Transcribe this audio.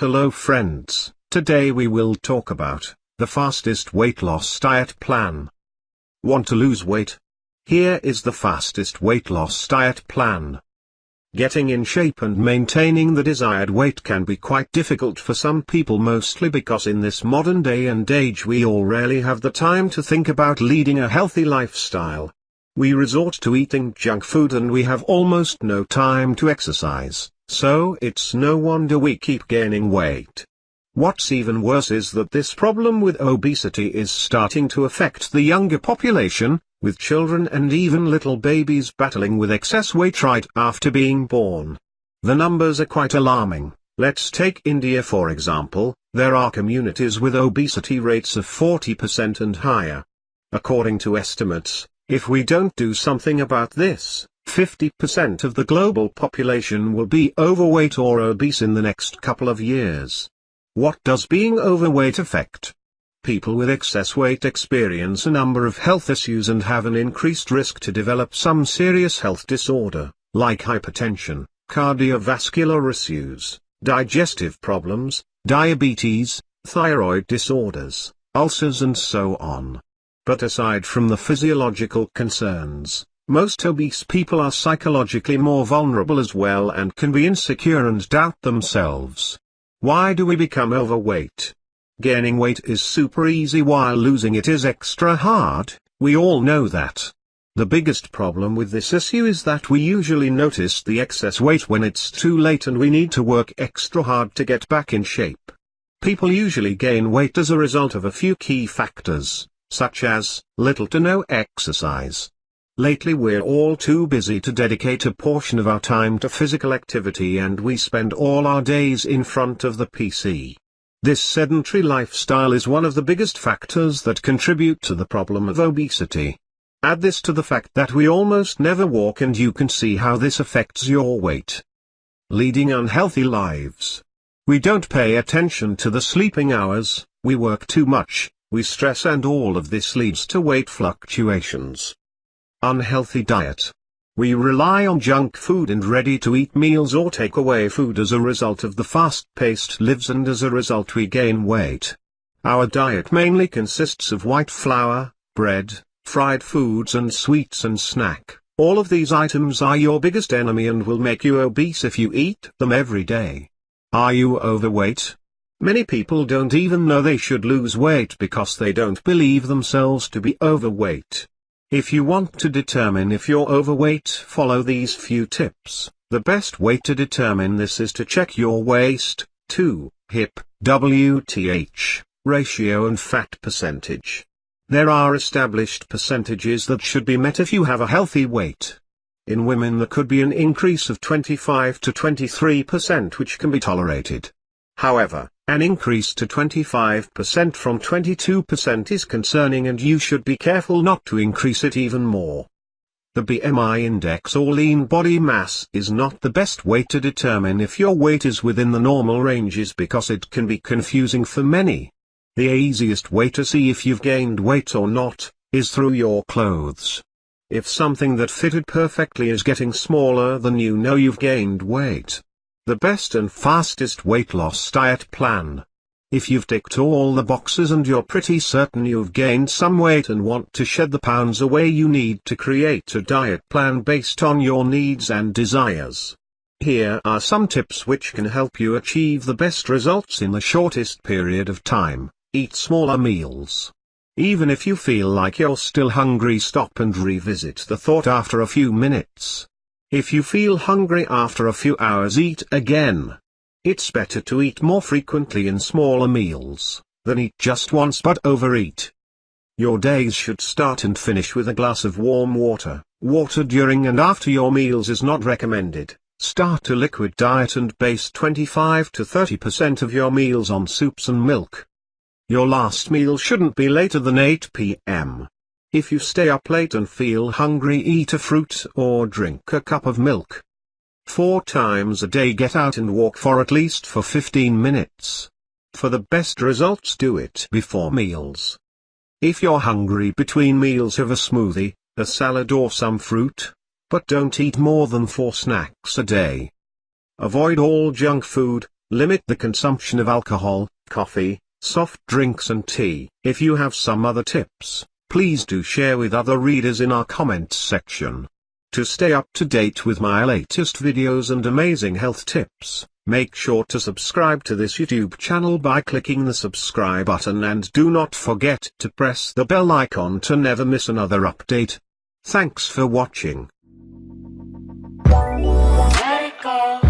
Hello friends, today we will talk about the fastest weight loss diet plan. Want to lose weight? Here is the fastest weight loss diet plan. Getting in shape and maintaining the desired weight can be quite difficult for some people, mostly because in this modern day and age we all rarely have the time to think about leading a healthy lifestyle. We resort to eating junk food and we have almost no time to exercise, so it's no wonder we keep gaining weight. What's even worse is that this problem with obesity is starting to affect the younger population, with children and even little babies battling with excess weight right after being born. The numbers are quite alarming. Let's take India for example. There are communities with obesity rates of 40% and higher. According to estimates, if we don't do something about this, 50% of the global population will be overweight or obese in the next couple of years. What does being overweight affect? People with excess weight experience a number of health issues and have an increased risk to develop some serious health disorder, like hypertension, cardiovascular issues, digestive problems, diabetes, thyroid disorders, ulcers and so on. But aside from the physiological concerns, most obese people are psychologically more vulnerable as well and can be insecure and doubt themselves. Why do we become overweight? Gaining weight is super easy while losing it is extra hard, we all know that. The biggest problem with this issue is that we usually notice the excess weight when it's too late and we need to work extra hard to get back in shape. People usually gain weight as a result of a few key factors, such as little to no exercise. Lately we're all too busy to dedicate a portion of our time to physical activity and we spend all our days in front of the PC. This sedentary lifestyle is one of the biggest factors that contribute to the problem of obesity. Add this to the fact that we almost never walk and you can see how this affects your weight. Leading unhealthy lives. We don't pay attention to the sleeping hours, we work too much, we stress, and all of this leads to weight fluctuations. Unhealthy diet. We rely on junk food and ready-to-eat meals or takeaway food as a result of the fast-paced lives, and as a result we gain weight. Our diet mainly consists of white flour, bread, fried foods and sweets and snack. All of these items are your biggest enemy and will make you obese if you eat them every day. Are you overweight? Many people don't even know they should lose weight because they don't believe themselves to be overweight. If you want to determine if you're overweight, follow these few tips. The best way to determine this is to check your waist to hip WTH ratio and fat percentage. There are established percentages that should be met if you have a healthy weight. In women there could be an increase of 25 to 23% which can be tolerated. However, an increase to 25% from 22% is concerning and you should be careful not to increase it even more. The BMI index or lean body mass is not the best way to determine if your weight is within the normal ranges because it can be confusing for many. The easiest way to see if you've gained weight or not is through your clothes. If something that fitted perfectly is getting smaller, then you know you've gained weight. The best and fastest weight loss diet plan. If you've ticked all the boxes and you're pretty certain you've gained some weight and want to shed the pounds away, you need to create a diet plan based on your needs and desires. Here are some tips which can help you achieve the best results in the shortest period of time. Eat smaller meals. Even if you feel like you're still hungry, stop and revisit the thought after a few minutes. If you feel hungry after a few hours, eat again. It's better to eat more frequently in smaller meals than eat just once but overeat. Your days should start and finish with a glass of warm water. Water during and after your meals is not recommended. Start a liquid diet and base 25 to 30% of your meals on soups and milk. Your last meal shouldn't be later than 8 p.m. If you stay up late and feel hungry, eat a fruit or drink a cup of milk. 4 times a day get out and walk for at least 15 minutes. For the best results, do it before meals. If you're hungry between meals, have a smoothie, a salad or some fruit, but don't eat more than 4 snacks a day. Avoid all junk food. Limit the consumption of alcohol, coffee, soft drinks and tea. If you have some other tips, please do share with other readers in our comments section. To stay up to date with my latest videos and amazing health tips, make sure to subscribe to this YouTube channel by clicking the subscribe button, and do not forget to press the bell icon to never miss another update. Thanks for watching. Let it go.